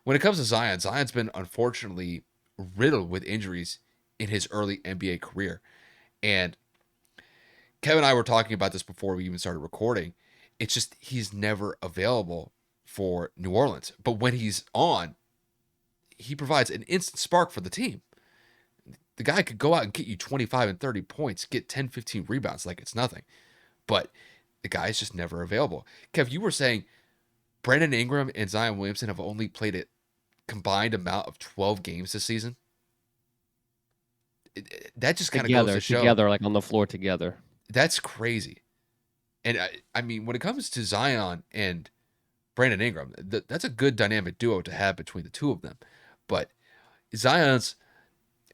when it comes to Zion, Zion's been unfortunately riddled with injuries in his early NBA career. And Kevin and I were talking about this before we even started recording. It's just he's never available for New Orleans. But when he's on, he provides an instant spark for the team. The guy could go out and get you 25 and 30 points, get 10, 15 rebounds like it's nothing. But the guy is just never available. Kev, you were saying Brandon Ingram and Zion Williamson have only played a combined amount of 12 games this season. That just kind of goes to show. Together, like on the floor together. That's crazy. And I mean, when it comes to Zion and Brandon Ingram, that's a good dynamic duo to have between the two of them. But Zion's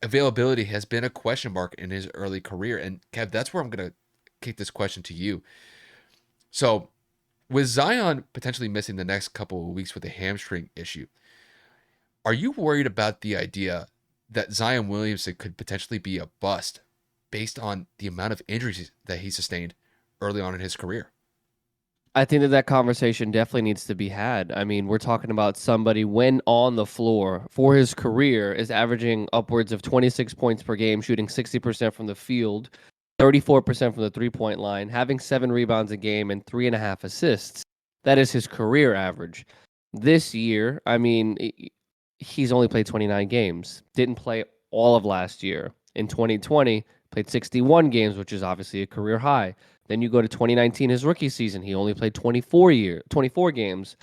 availability has been a question mark in his early career. And Kev, that's where I'm going to kick this question to you. So, with Zion potentially missing the next couple of weeks with a hamstring issue, are you worried about the idea that Zion Williamson could potentially be a bust based on the amount of injuries that he sustained early on in his career? I think that conversation definitely needs to be had. I mean, we're talking about somebody when on the floor for his career is averaging upwards of 26 points per game, shooting 60% from the field, 34% from the three-point line, having 7 rebounds a game and 3.5 assists. That is his career average. This year, I mean, he's only played 29 games. Didn't play all of last year. In 2020, played 61 games, which is obviously a career high. Then you go to 2019, his rookie season. He only played 24 games.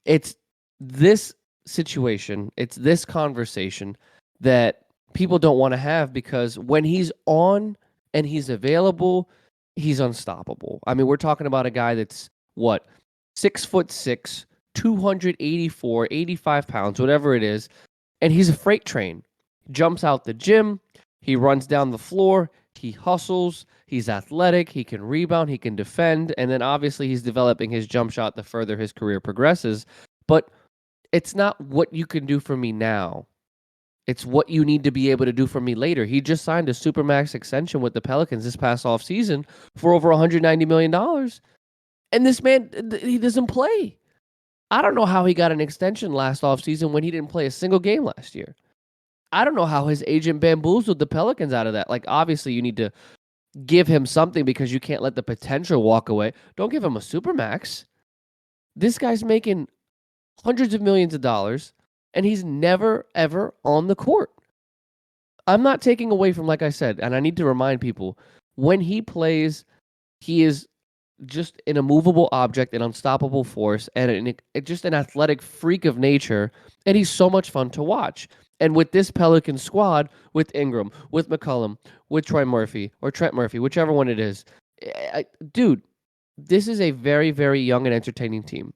It's this situation, it's this conversation that people don't want to have because when he's on and he's available, he's unstoppable. I mean, we're talking about a guy that's, 6'6", 284, 85 pounds, whatever it is, and he's a freight train. Jumps out the gym, he runs down the floor, he hustles, he's athletic, he can rebound, he can defend, and then obviously he's developing his jump shot the further his career progresses. But it's not what you can do for me now. It's what you need to be able to do for me later. He just signed a Supermax extension with the Pelicans this past offseason for over $190 million. And this man, he doesn't play. I don't know how he got an extension last offseason when he didn't play a single game last year. I don't know how his agent bamboozled the Pelicans out of that. Like, obviously, you need to give him something because you can't let the potential walk away. Don't give him a Supermax. This guy's making hundreds of millions of dollars, and he's never, ever on the court. I'm not taking away from, like I said, and I need to remind people, when he plays, he is just an immovable object, an unstoppable force, and just an athletic freak of nature, and he's so much fun to watch. And with this Pelican squad, with Ingram, with McCollum, with Troy Murphy, or Trent Murphy, whichever one it is, dude, this is a very, very young and entertaining team.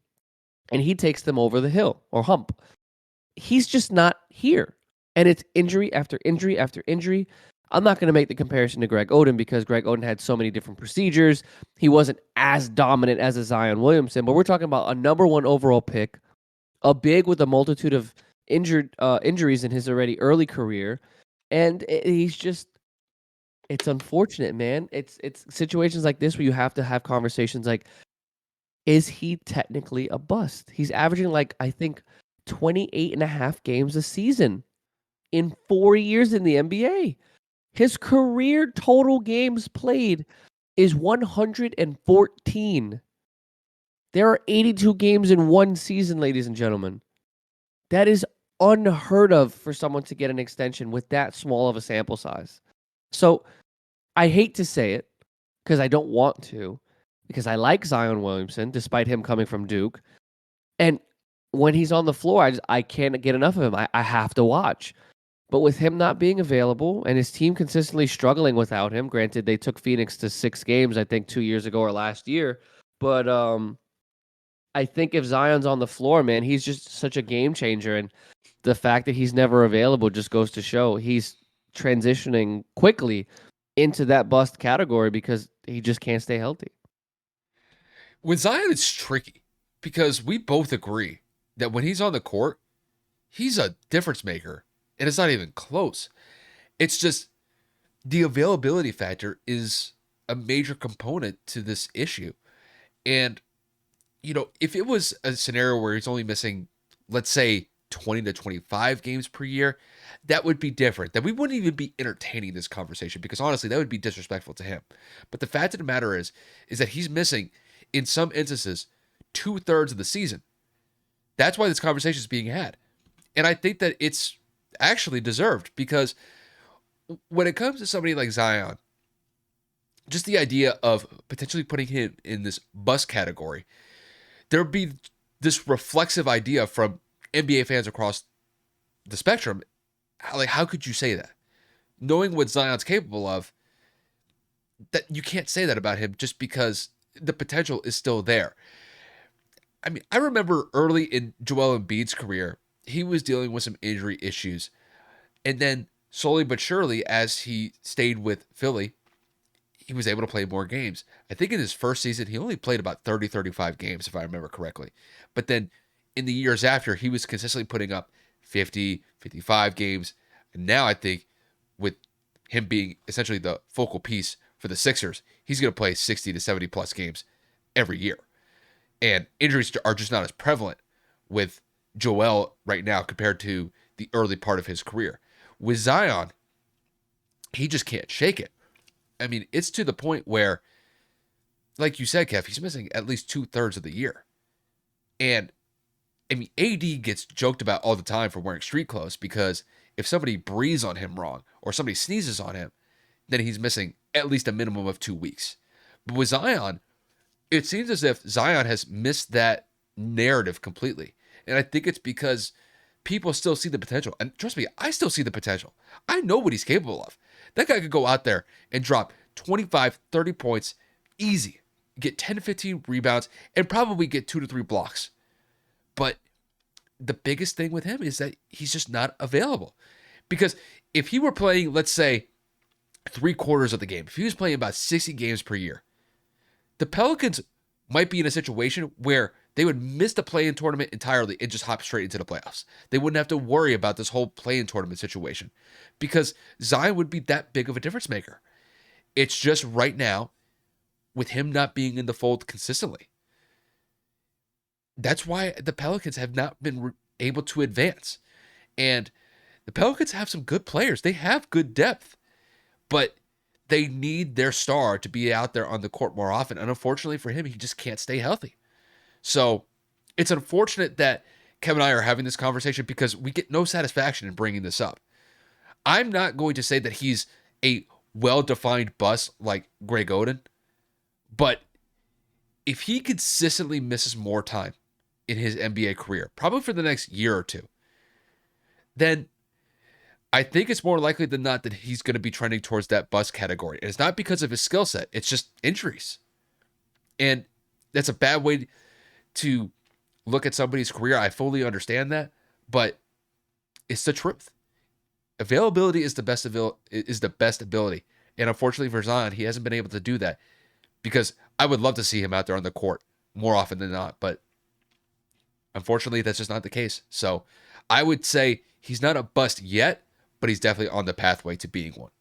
And he takes them over the hill, or hump. He's just not here. And it's injury after injury after injury. I'm not going to make the comparison to Greg Oden because Greg Oden had so many different procedures. He wasn't as dominant as a Zion Williamson, but we're talking about a number 1 overall pick, a big with a multitude of injuries in his already early career, and he's just, it's unfortunate, man. It's situations like this where you have to have conversations like, is he technically a bust? He's averaging I think 28 and a half games a season in 4 years in the NBA. His career total games played is 114. There are 82 games in one season, ladies and gentlemen. That is unheard of for someone to get an extension with that small of a sample size. So I hate to say it because I don't want to, because I like Zion Williamson, despite him coming from Duke. And when he's on the floor, I can't get enough of him. I have to watch. But with him not being available and his team consistently struggling without him, granted, they took Phoenix to 6 games, I think 2 years ago or last year. But I think if Zion's on the floor, man, he's just such a game changer. And the fact that he's never available just goes to show he's transitioning quickly into that bust category because he just can't stay healthy. With Zion, it's tricky because we both agree that when he's on the court, he's a difference maker. And it's not even close. It's just the availability factor is a major component to this issue. And, if it was a scenario where he's only missing let's say 20 to 25 games per year, that would be different. That we wouldn't even be entertaining this conversation because honestly, that would be disrespectful to him. But the fact of the matter is that he's missing, in some instances, 2/3 of the season. That's why this conversation is being had. And I think that it's actually deserved because when it comes to somebody like Zion, just the idea of potentially putting him in this bust category, there would be this reflexive idea from NBA fans across the spectrum. Like, how could you say that? Knowing what Zion's capable of, that you can't say that about him just because the potential is still there. I mean, I remember early in Joel Embiid's career, he was dealing with some injury issues. And then slowly but surely, as he stayed with Philly, he was able to play more games. I think in his first season, he only played about 30, 35 games, if I remember correctly. But then in the years after, he was consistently putting up 50, 55 games. And now I think with him being essentially the focal piece for the Sixers, he's going to play 60 to 70 plus games every year. And injuries are just not as prevalent with Joel right now compared to the early part of his career. With Zion, he just can't shake it. I mean, it's to the point where, like you said, Kev, he's missing at least 2/3 of the year. And I mean, AD gets joked about all the time for wearing street clothes because if somebody breathes on him wrong or somebody sneezes on him, then he's missing at least a minimum of 2 weeks. But with Zion, it seems as if Zion has missed that narrative completely. And I think it's because people still see the potential. And trust me, I still see the potential. I know what he's capable of. That guy could go out there and drop 25, 30 points easy, get 10 to 15 rebounds, and probably get 2 to 3 blocks. But the biggest thing with him is that he's just not available. Because if he were playing, let's say, 3/4 of the game, if he was playing about 60 games per year, the Pelicans might be in a situation where they would miss the play-in tournament entirely and just hop straight into the playoffs. They wouldn't have to worry about this whole play-in tournament situation because Zion would be that big of a difference maker. It's just right now, with him not being in the fold consistently, that's why the Pelicans have not been able to advance. And the Pelicans have some good players. They have good depth, but they need their star to be out there on the court more often. And unfortunately for him, he just can't stay healthy. So it's unfortunate that Kevin and I are having this conversation because we get no satisfaction in bringing this up. I'm not going to say that he's a well-defined bust like Greg Oden, but if he consistently misses more time in his NBA career, probably for the next year or two, then I think it's more likely than not that he's going to be trending towards that bust category. And it's not because of his skill set. It's just injuries. And that's a bad way to look at somebody's career. I fully understand that, but it's the truth. Availability is the best ability. And unfortunately for Zion, he hasn't been able to do that because I would love to see him out there on the court more often than not. But unfortunately, that's just not the case. So I would say he's not a bust yet, but he's definitely on the pathway to being one.